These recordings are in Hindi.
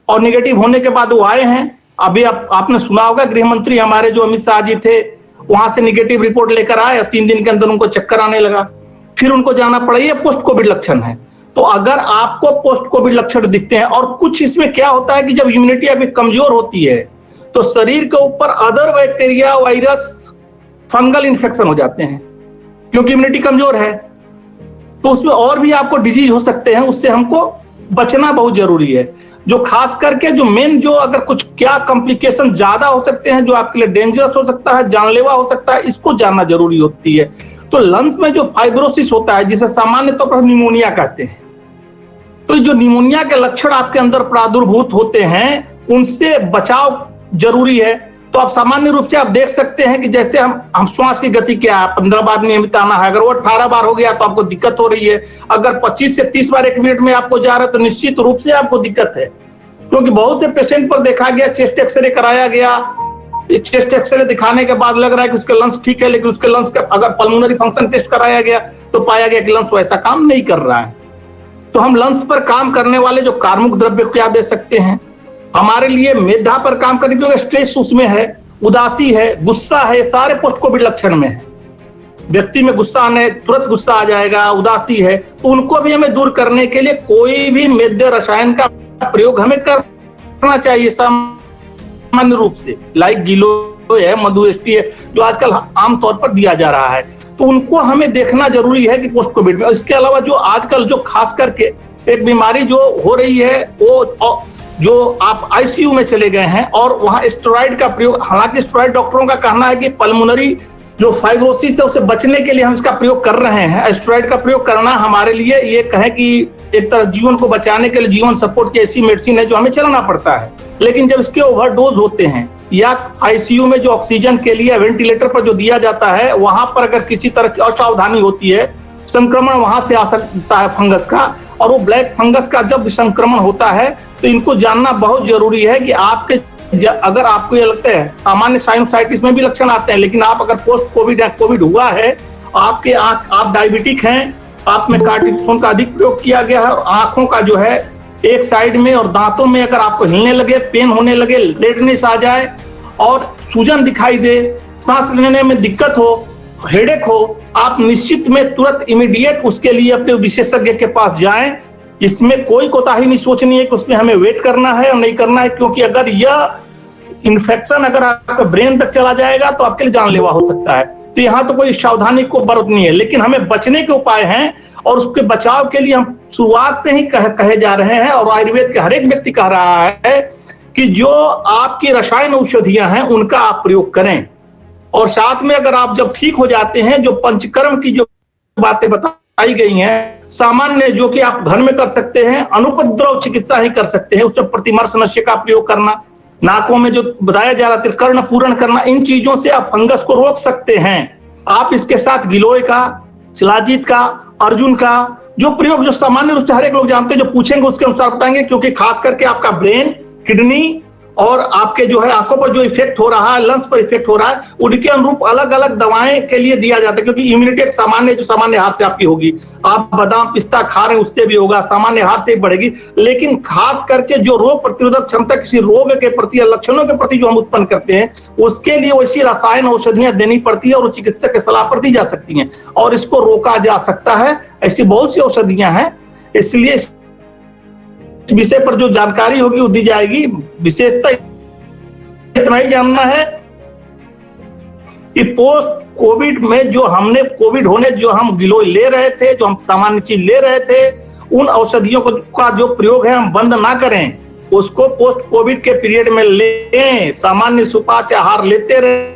और निगेटिव होने के बाद वो आए हैं। अभी आपने सुना होगा, गृह मंत्री हमारे जो अमित शाह जी थे, वहां से निगेटिव रिपोर्ट लेकर आए और 3 दिन के अंदर उनको चक्कर आने लगा, फिर उनको जाना पड़ा। ये पोस्ट कोविड लक्षण है। तो अगर आपको पोस्ट कोविड लक्षण दिखते हैं, और कुछ इसमें क्या होता है कि जब इम्यूनिटी अभी कमजोर होती है तो शरीर के ऊपर other bacteria, virus, fungal infection हो जाते हैं, क्योंकि इम्यूनिटी कमजोर है। तो उसमें और भी आपको डिजीज हो सकते हैं, उससे हमको बचना बहुत जरूरी है। जो खास करके जो मेन, जो अगर कुछ क्या कॉम्प्लिकेशन ज्यादा हो सकते हैं, जो आपके लिए डेंजरस हो सकता है, जानलेवा हो सकता है, इसको जानना जरूरी होती है। तो लंग्स में जो फाइब्रोसिस होता है, जिसे सामान्य तौर पर निमोनिया कहते हैं, तो जो निमोनिया के लक्षण आपके अंदर प्रादुर्भूत होते हैं, उनसे बचाव जरूरी है। तो आप सामान्य रूप से आप देख सकते हैं कि जैसे हम श्वास की गति क्या है, 15 बार नियमित आना है। अगर वो 18 बार हो गया तो आपको दिक्कत हो रही है। अगर 25 से 30 बार 1 मिनट में आपको जा रहा है तो निश्चित रूप से आपको दिक्कत है, क्योंकि बहुत से पेशेंट पर देखा गया, चेस्ट एक्सरे कराया गया, चेस्ट एक्सरे दिखाने के बाद लग रहा है कि उसके लंग्स ठीक है, लेकिन उसके लंग्स का अगर पल्मोनरी फंक्शन टेस्ट कराया गया तो पाया गया कि लंग्स वैसा काम नहीं कर रहा है। तो हम लंग्स पर काम करने वाले जो कार्मुक द्रव्य क्या दे सकते हैं हमारे लिए, मेधा पर काम करने, क्योंकि स्ट्रेस उसमें है, उदासी है, गुस्सा है, सारे पोस्ट कोविड लक्षण में है। व्यक्ति में गुस्सा आने, तुरंत गुस्सा आ जाएगा, उदासी है, तो उनको भी हमें दूर करने के लिए कोई भी मेद्य रसायन का प्रयोग हमें करना चाहिए सामान्य रूप से। लाइक गिलोय है, मधु एस्टी है, जो आजकल आमतौर पर दिया जा रहा है, तो उनको हमें देखना जरूरी है कि पोस्ट कोविड में। इसके अलावा जो आजकल जो खास करके एक बीमारी जो हो रही है, वो जो आप आईसीयू में चले गए हैं और वहां स्टेरॉइड का प्रयोग, हालांकि स्टेरॉइड डॉक्टरों का कहना है कि पल्मोनरी जो फाइब्रोसिस है उसे बचने के लिए हम इसका प्रयोग कर रहे हैं। स्टेरॉइड का प्रयोग करना हमारे लिए ये कहे कि एक तरह जीवन को बचाने के लिए जीवन सपोर्ट की ऐसी मेडिसिन है जो हमें चलाना पड़ता है। लेकिन जब इसके ओवरडोज होते हैं या आईसीयू में जो ऑक्सीजन के लिए वेंटिलेटर पर जो दिया जाता है, वहां पर अगर किसी तरह की असावधानी होती है, संक्रमण वहां से आ सकता है फंगस का, और वो ब्लैक फंगस का जब संक्रमण होता है तो इनको जानना बहुत जरूरी है कि आपके, अगर आपको ये लगता है सामान्य साइनोसाइटिस में भी लक्षण आते हैं, लेकिन आप अगर पोस्ट कोविड या कोविड हुआ है, आपके आप डायबिटिक हैं, आप में कार्टिसोन का अधिक प्रयोग किया गया है, और आंखों का जो है एक साइड में और दांतों में अगर आपको हिलने लगे, पेन होने लगे, रेडनेस आ जाए और सूजन दिखाई दे, सांस लेने में दिक्कत हो, हेडेक हो, आप निश्चित में तुरंत इमीडिएट उसके लिए अपने विशेषज्ञ के पास जाएं। इसमें कोई कोताही नहीं सोचनी है कि उसमें हमें वेट करना है और नहीं करना है, क्योंकि अगर यह इन्फेक्शन अगर आपका ब्रेन तक चला जाएगा तो आपके लिए जानलेवा हो सकता है। तो यहाँ तो कोई सावधानी को बरतनी है, लेकिन हमें बचने के उपाय हैं, और उसके बचाव के लिए हम शुरुआत से ही कहे जा रहे हैं, और आयुर्वेद के हर एक व्यक्ति कह रहा है कि जो आपकी रसायन औषधियां हैं उनका आप प्रयोग करें। और साथ में अगर आप जब ठीक हो जाते हैं, जो पंचकर्म की जो बातें बताई गई हैं, सामान्य जो कि आप घर में कर सकते हैं, अनुपद्रव चिकित्सा ही कर सकते हैं, उसमें प्रतिमर्श नशे का प्रयोग करना, नाकों में जो बताया जा रहा है कर्ण पूरण करना, इन चीजों से आप फंगस को रोक सकते हैं। आप इसके साथ गिलोय का, शिलाजीत का, अर्जुन का जो प्रयोग, जो सामान्य रूप से हर एक लोग जानते हैं, जो पूछेंगे उसके अनुसार बताएंगे, क्योंकि खास करके आपका ब्रेन, किडनी और आपके जो है आंखों पर जो इफेक्ट हो रहा है, लंग्स पर इफेक्ट हो रहा है, उनके अनुरूप अलग अलग दवाएं के लिए दिया जाता है। क्योंकि इम्यूनिटी एक सामान्य, जो सामान्य आहार से आपकी होगी, आप बादाम पिस्ता खा रहे हैं उससे भी होगा, सामान्य आहार से बढ़ेगी, लेकिन खास करके जो रोग प्रतिरोधक क्षमता किसी रोग के प्रति या लक्षणों के प्रति जो हम उत्पन्न करते हैं, उसके लिए वैसी रसायन औषधियां देनी पड़ती है, और चिकित्सक की सलाह पर दी जा सकती हैं, और इसको रोका जा सकता है। ऐसी बहुत सी औषधियां हैं, इसलिए विषय पर जो जानकारी होगी वो दी जाएगी। विशेषता इतना ही जानना है कि पोस्ट कोविड में जो हमने कोविड होने जो हम गिलोय ले रहे थे, जो हम सामान्य चीज ले रहे थे, उन औषधियों का जो प्रयोग है हम बंद ना करें, उसको पोस्ट कोविड के पीरियड में लें, सामान्य सुपाच्य आहार लेते रहें,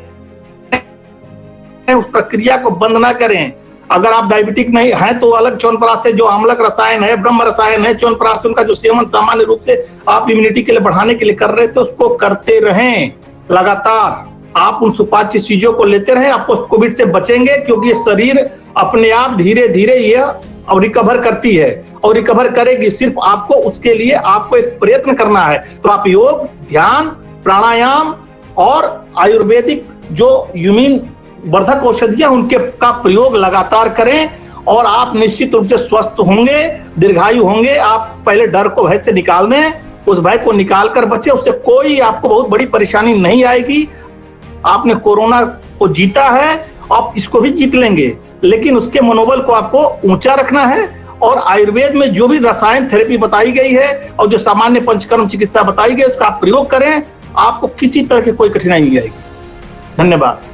उस प्रक्रिया को बंद ना करें। अगर आप डायबिटिक नहीं हैं तो अलग च्यवनप्राश से जो आम्लक रसायन है, ब्रह्म रसायन है, च्यवनप्राश उनका जो सेवन सामान्य रूप से आप इम्यूनिटी के लिए बढ़ाने के लिए कर रहे थे, उसको करते रहें लगातार। आप उन सुपाच्य चीजों को लेते रहें, आप पोस्ट कोविड से बचेंगे, क्योंकि ये शरीर अपने आप धीरे धीरे यह रिकवर करती है और रिकवर करेगी। सिर्फ आपको उसके लिए आपको एक प्रयत्न करना है। तो आप योग, ध्यान, प्राणायाम और आयुर्वेदिक जो यूमिन वर्धक औषधियां उनके का प्रयोग लगातार करें, और आप निश्चित रूप से स्वस्थ होंगे, दीर्घायु होंगे। आप पहले डर को भय से निकाल दें, उस भय को निकाल कर बचे, उससे कोई आपको बहुत बड़ी परेशानी नहीं आएगी। आपने कोरोना को जीता है, आप इसको भी जीत लेंगे, लेकिन उसके मनोबल को आपको ऊंचा रखना है। और आयुर्वेद में जो भी रसायन थेरेपी बताई गई है और जो सामान्य पंचकर्म चिकित्सा बताई गई, उसका आप प्रयोग करें, आपको किसी तरह की कोई कठिनाई नहीं आएगी। धन्यवाद।